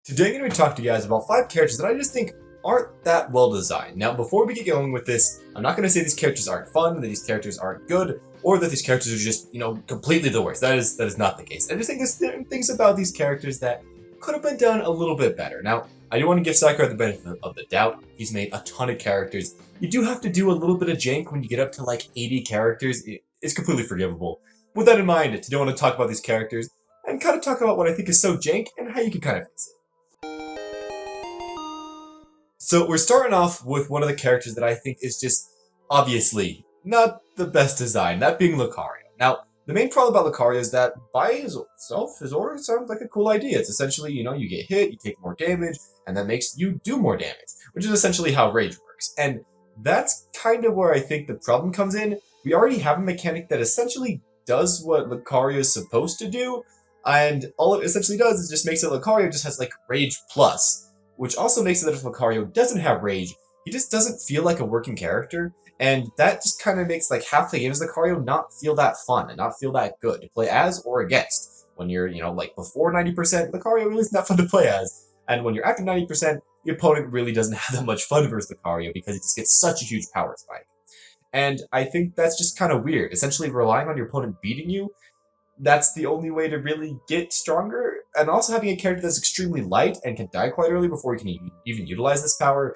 Today I'm going to be talking to you guys about 5 characters that I just think aren't that well designed. Now, before we get going with this, I'm not going to say these characters aren't fun, that these characters aren't good, or that these characters are just, completely the worst. That is not the case. I just think there's things about these characters that could have been done a little bit better. Now, I do want to give Sakura the benefit of the doubt. He's made a ton of characters. You do have to do a little bit of jank when you get up to like 80 characters. It's completely forgivable. With that in mind, today I want to talk about these characters and kind of talk about what I think is so jank and how you can kind of fix it. So we're starting off with one of the characters that I think is just obviously not the best design, that being Lucario. Now, the main problem about Lucario is that by itself, his aura sounds like a cool idea. It's essentially, you get hit, you take more damage, and that makes you do more damage, which is essentially how Rage works. And that's kind of where I think the problem comes in. We already have a mechanic that essentially does what Lucario is supposed to do, and all it essentially does is just makes it Lucario just has like Rage Plus, which also makes it that if Lucario doesn't have Rage, he just doesn't feel like a working character, and that just kind of makes like half the game as Lucario not feel that fun and not feel that good to play as or against. When you're, like before 90%, Lucario really is not fun to play as, and when you're after 90%, the opponent really doesn't have that much fun versus Lucario because he just gets such a huge power spike. And I think that's just kind of weird. Essentially relying on your opponent beating you, that's the only way to really get stronger. And also having a character that's extremely light and can die quite early before he can even utilize this power,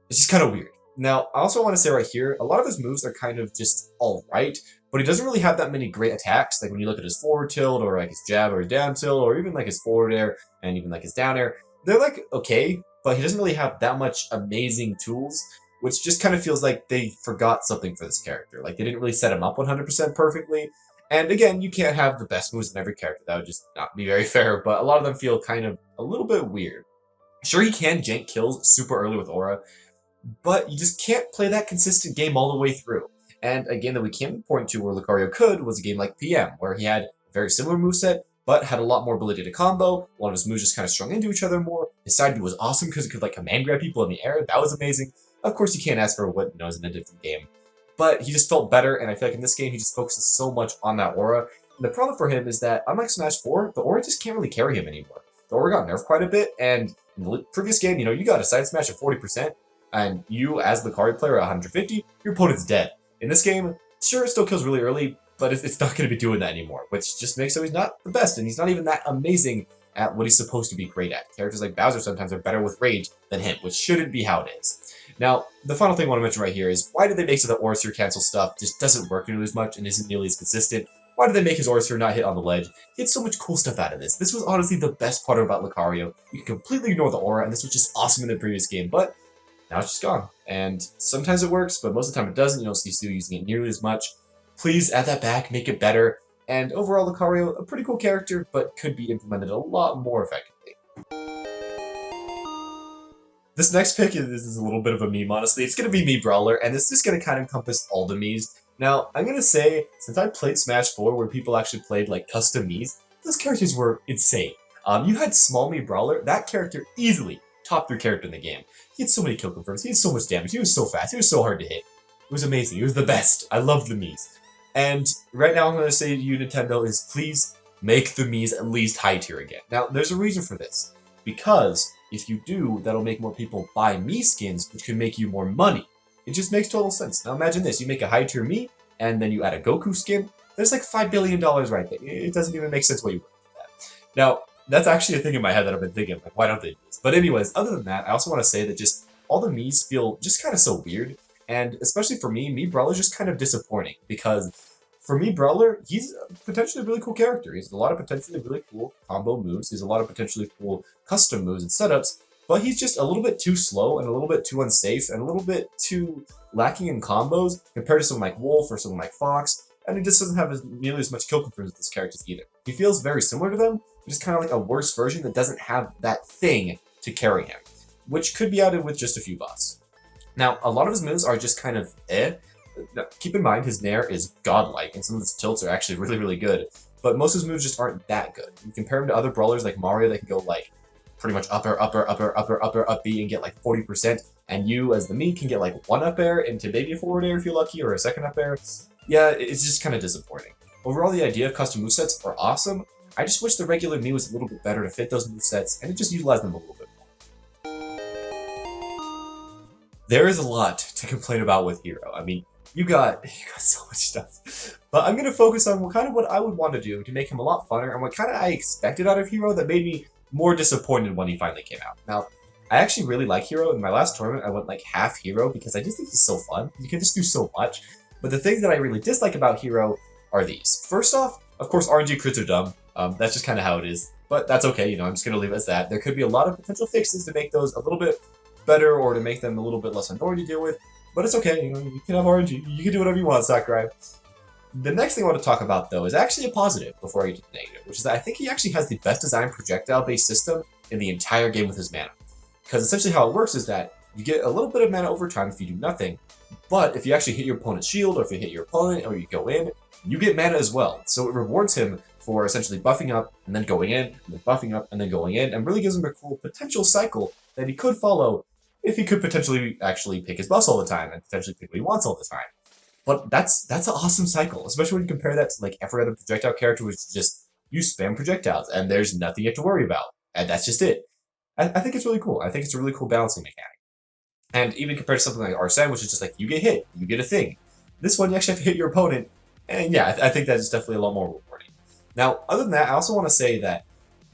it's just kind of weird. Now, I also want to say right here, a lot of his moves are kind of just alright, but he doesn't really have that many great attacks. Like when you look at his forward tilt, or like his jab or down tilt, or even like his forward air, and even like his down air, they're like okay, but he doesn't really have that much amazing tools, which just kind of feels like they forgot something for this character. Like they didn't really set him up 100% perfectly. And again, you can't have the best moves in every character. That would just not be very fair, but a lot of them feel kind of a little bit weird. Sure, he can jank kills super early with Aura, but you just can't play that consistent game all the way through. And a game that we can point to where Lucario could was a game like PM, where he had a very similar moveset, but had a lot more ability to combo. A lot of his moves just kind of strung into each other more. His side B was awesome because it could like command grab people in the air. That was amazing. Of course, you can't ask for what is in a different game. But he just felt better, and I feel like in this game, he just focuses so much on that aura. And the problem for him is that, unlike Smash 4, the aura just can't really carry him anymore. The aura got nerfed quite a bit, and in the previous game, you got a side smash at 40%, and you, as the Lucario player at 150, your opponent's dead. In this game, sure, it still kills really early, but it's not going to be doing that anymore, which just makes him he's not the best, and he's not even that amazing at what he's supposed to be great at. Characters like Bowser sometimes are better with Rage than him, which shouldn't be how it is. Now, the final thing I want to mention right here is why did they make so that Aura Sphere cancel stuff just doesn't work nearly as much and isn't nearly as consistent? Why did they make his Aura Sphere not hit on the ledge? He had so much cool stuff out of this. This was honestly the best part about Lucario. You can completely ignore the aura, and this was just awesome in the previous game, but now it's just gone. And sometimes it works, but most of the time it doesn't. You don't see Stu using it nearly as much. Please add that back, make it better. And overall, Lucario, a pretty cool character, but could be implemented a lot more effectively. This next pick is a little bit of a meme, honestly. It's going to be Mii Brawler, and this is going to kind of encompass all the Miis. Now, I'm going to say, since I played Smash 4, where people actually played, like, custom Miis, those characters were insane. You had Small Mii Brawler, that character easily top 3 character in the game. He had so many kill confirms, he had so much damage, he was so fast, he was so hard to hit. It was amazing, he was the best. I loved the Miis. And right now I'm going to say to you, Nintendo, is please make the Miis at least high tier again. Now, there's a reason for this. Because if you do, that'll make more people buy Mii skins, which can make you more money. It just makes total sense. Now imagine this, you make a high tier Mii, and then you add a Goku skin, there's like $5 billion right there. It doesn't even make sense why you would do that. Now, that's actually a thing in my head that I've been thinking, like, why don't they do this? But anyways, other than that, I also want to say that just all the Miis feel just kind of so weird, and especially for me, Mii Brawler is just kind of disappointing, because for Mii Brawler, he's potentially a really cool character. He has a lot of potentially really cool combo moves. He has a lot of potentially cool custom moves and setups, but he's just a little bit too slow and a little bit too unsafe and a little bit too lacking in combos compared to someone like Wolf or someone like Fox, and he just doesn't have nearly as much kill confirms with his characters either. He feels very similar to them, but just kind of like a worse version that doesn't have that thing to carry him, which could be added with just a few buffs. Now, a lot of his moves are just kind of Now, keep in mind, his Nair is godlike, and some of his tilts are actually really, really good, but most of his moves just aren't that good. You compare him to other brawlers like Mario that can go like pretty much up B and get like 40%, and you as the Mii can get like 1 up air into maybe a forward air if you're lucky, or a 2nd up air. Yeah, it's just kind of disappointing. Overall, the idea of custom movesets are awesome, I just wish the regular Mii was a little bit better to fit those movesets, and it just utilized them a little bit more. There is a lot to complain about with Hero. I mean, you got so much stuff. But I'm going to focus on what I would want to do to make him a lot funner, and what kind of I expected out of Hero that made me more disappointed when he finally came out. Now, I actually really like Hero. In my last tournament, I went like half Hero because I just think he's so fun. You can just do so much. But the things that I really dislike about Hero are these. First off, of course, RNG crits are dumb. That's just kind of how it is. But that's okay, you know, I'm just going to leave it as that. There could be a lot of potential fixes to make those a little bit better or to make them a little bit less annoying to deal with. But it's okay, you know, you can have RNG. You can do whatever you want, Sakurai. The next thing I want to talk about, though, is actually a positive before I get to the negative, which is that I think he actually has the best designed projectile-based system in the entire game with his mana. Because essentially how it works is that you get a little bit of mana over time if you do nothing, but if you actually hit your opponent's shield, or if you hit your opponent, or you go in, you get mana as well. So it rewards him for essentially buffing up, and then going in, and then buffing up, and then going in, and really gives him a cool potential cycle that he could follow if he could potentially actually pick his buffs all the time, and potentially pick what he wants all the time. But that's an awesome cycle, especially when you compare that to like every other projectile character, which is just you spam projectiles, and there's nothing you have to worry about, and that's just it. I think it's really cool. I think it's a really cool balancing mechanic. And even compared to something like Arsene, which is just like, you get hit, you get a thing. This one, you actually have to hit your opponent, and yeah, I think that is definitely a lot more rewarding. Now, other than that, I also want to say that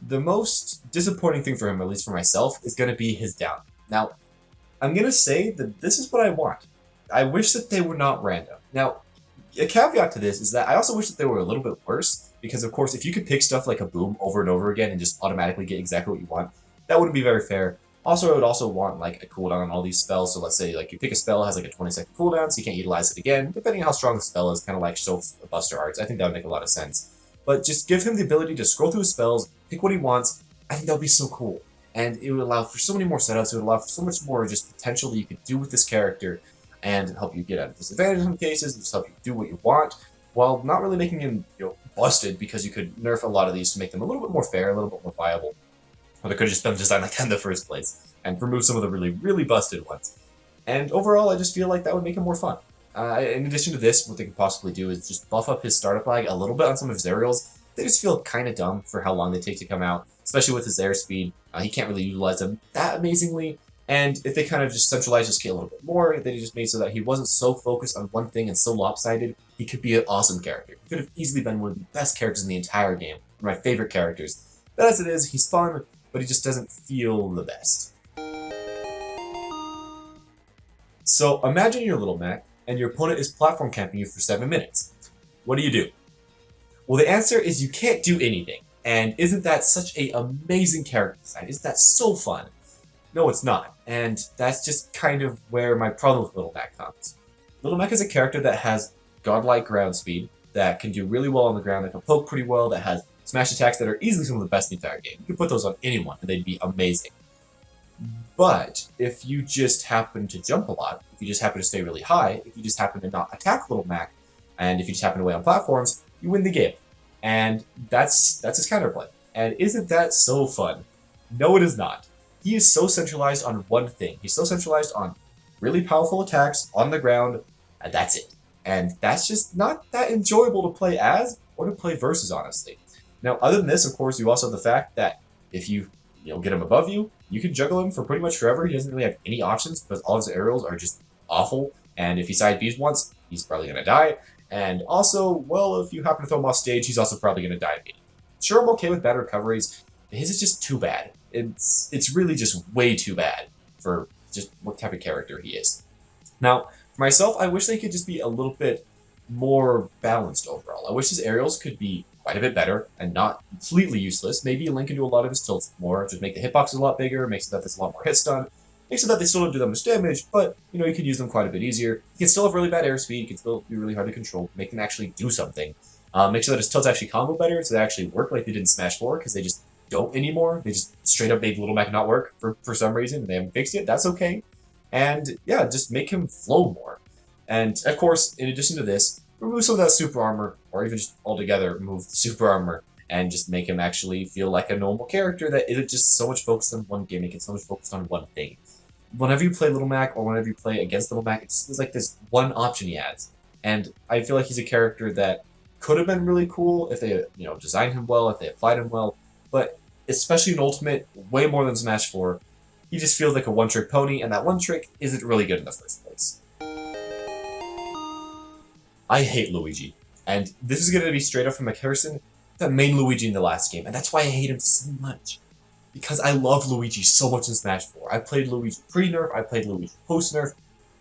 the most disappointing thing for him, at least for myself, is going to be his down. Now, I'm going to say that this is what I want. I wish that they were not random. Now, a caveat to this is that I also wish that they were a little bit worse, because of course, if you could pick stuff like a boom over and over again and just automatically get exactly what you want, that wouldn't be very fair. Also, I would also want like a cooldown on all these spells. So let's say like you pick a spell, it has like a 20-second cooldown, so you can't utilize it again, depending on how strong the spell is, kind of like Shulk's Buster Arts. I think that would make a lot of sense. But just give him the ability to scroll through his spells, pick what he wants. I think that would be so cool. And it would allow for so many more setups, it would allow for so much more just potential that you could do with this character and help you get out of disadvantage in some cases, and just help you do what you want, while not really making him, you know, busted, because you could nerf a lot of these to make them a little bit more fair, a little bit more viable. Or they could have just been designed like that in the first place, and remove some of the really, really busted ones. And overall, I just feel like that would make it more fun. In addition to this, what they could possibly do is just buff up his startup lag a little bit on some of his aerials. They just feel kind of dumb for how long they take to come out, especially with his airspeed. He can't really utilize them that amazingly. And if they kind of just centralized his scale a little bit more, they just made so that he wasn't so focused on one thing and so lopsided, he could be an awesome character. He could have easily been one of the best characters in the entire game, one of my favorite characters. But as it is, he's fun, but he just doesn't feel the best. So imagine you're Little Mac, and your opponent is platform camping you for 7 minutes. What do? Well, the answer is you can't do anything. And isn't that such an amazing character design? Isn't that so fun? No, it's not. And that's just kind of where my problem with Little Mac comes. Little Mac is a character that has godlike ground speed, that can do really well on the ground, that can poke pretty well, that has smash attacks that are easily some of the best in the entire game. You can put those on anyone, and they'd be amazing. But if you just happen to jump a lot, if you just happen to stay really high, if you just happen to not attack Little Mac, and if you just happen to wait on platforms, you win the game. And that's his counterplay. And isn't that so fun? No, it is not. He is so centralized on one thing. He's so centralized on really powerful attacks on the ground, and that's it. And that's just not that enjoyable to play as, or to play versus, honestly. Now, other than this, of course, you also have the fact that if you get him above you, you can juggle him for pretty much forever. He doesn't really have any options because all his aerials are just awful. And if he side Bs once, he's probably going to die. And also, well, if you happen to throw him off stage, he's also probably going to die immediately. Sure, I'm okay with bad recoveries. His is just too bad. It's really just way too bad for just what type of character he is. Now, for myself, I wish they could just be a little bit more balanced overall. I wish his aerials could be quite a bit better and not completely useless. Maybe link into a lot of his tilts more, just make the hitboxes a lot bigger, make so that there's a lot more hit stun, make so that they still don't do that much damage, but you can use them quite a bit easier. You can still have really bad airspeed, you can still be really hard to control, make them actually do something. Make sure that his tilts actually combo better, so they actually work like they did in Smash 4, because they just don't anymore. They just straight up made Little Mac not work for some reason, and they haven't fixed it. That's okay. And yeah, just make him flow more. And of course, in addition to this, remove some of that super armor, or even just altogether remove the super armor, and just make him actually feel like a normal character that isn't just so much focused on one gimmick and so much focused on one thing. Whenever you play Little Mac, or whenever you play against Little Mac, it's like this one option he has. And I feel like he's a character that could have been really cool if they, designed him well, if they applied him well. But especially in Ultimate, way more than Smash 4, he just feels like a one-trick pony, and that one trick isn't really good in the first place. I hate Luigi, and this is going to be straight up from a comparison to the main Luigi in the last game, and that's why I hate him so much. Because I love Luigi so much in Smash 4. I played Luigi pre-nerf, I played Luigi post-nerf.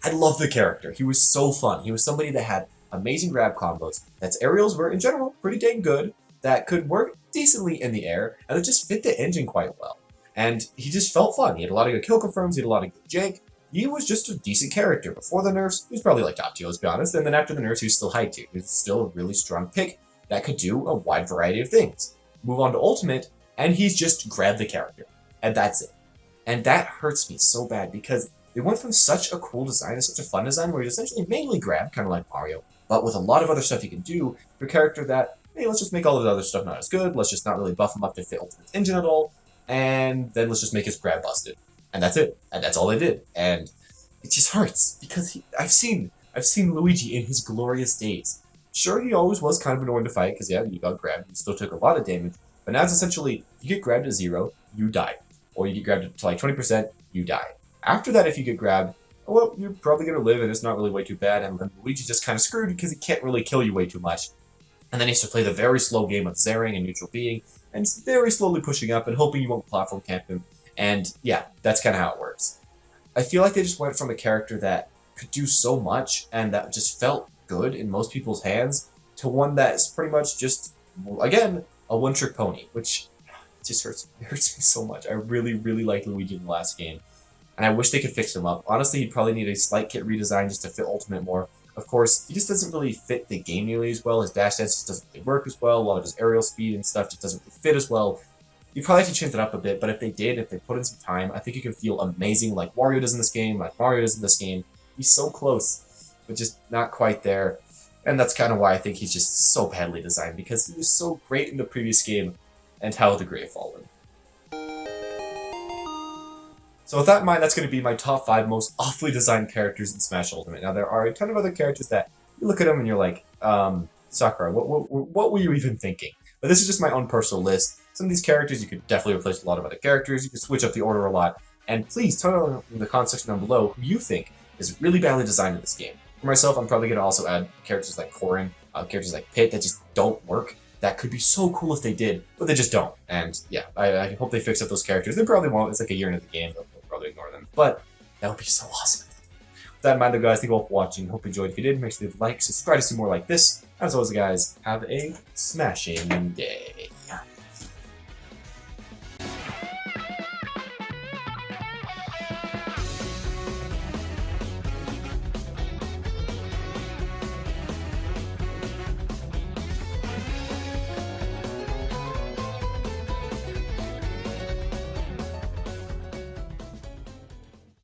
I love the character. He was so fun. He was somebody that had amazing grab combos, that's aerials were, in general, pretty dang good, that could work decently in the air, and that just fit the engine quite well. And he just felt fun. He had a lot of good kill confirms, he had a lot of good jank. He was just a decent character. Before the nerfs, he was probably like top 2, let's be honest, and then after the nerfs, he was still high 2. He was still a really strong pick that could do a wide variety of things. Move on to Ultimate, and he's just grabbed the character. And that's it. And that hurts me so bad, because they went from such a cool design to such a fun design where you essentially mainly grab, kind of like Mario, but with a lot of other stuff you can do for a character that, hey, let's just make all of the other stuff not as good, let's just not really buff him up to fit Ultimate's engine at all, and then let's just make his grab busted. And that's it. And that's all they did. And it just hurts, because I've seen Luigi in his glorious days. Sure, he always was kind of annoying to fight, because yeah, you got grabbed, you still took a lot of damage, but now it's essentially, you get grabbed to 0, you die. Or you get grabbed to like 20%, you die. After that, if you get grabbed, well, you're probably going to live, and it's not really way too bad, and then Luigi's just kind of screwed because he can't really kill you way too much. And then he has to play the very slow game of Zaring and neutral being, and very slowly pushing up and hoping you won't platform camp him. And yeah, that's kind of how it works. I feel like they just went from a character that could do so much and that just felt good in most people's hands to one that's pretty much just, again, a one-trick pony, which just hurts me so much. I really, really liked Luigi in the last game, and I wish they could fix him up. Honestly, he'd probably need a slight kit redesign just to fit Ultimate more. Of course, he just doesn't really fit the game nearly as well. His dash dance just doesn't really work as well. A lot of his aerial speed and stuff just doesn't really fit as well. You probably have to change that up a bit, but if they put in some time, I think you can feel amazing like Wario does in this game, like Mario does in this game. He's so close, but just not quite there. And that's kind of why I think he's just so badly designed, because he was so great in the previous game, and how the Grey Fallen. So with that in mind, that's going to be my top 5 most awfully designed characters in Smash Ultimate. Now, there are a ton of other characters that you look at them and you're like, Sakura, what were you even thinking? But this is just my own personal list. Some of these characters you could definitely replace with a lot of other characters. You could switch up the order a lot. And please tell me in the comment section down below who you think is really badly designed in this game. For myself, I'm probably going to also add characters like Corrin, characters like Pit that just don't work. That could be so cool if they did, but they just don't. And yeah, I hope they fix up those characters. They probably won't. It's like a year into the game. They'll probably ignore them. But that would be so awesome. With that in mind, though, guys, thank you all for watching. Hope you enjoyed. If you did, make sure to leave a like, subscribe to see more like this. As always, guys, have a smashing day.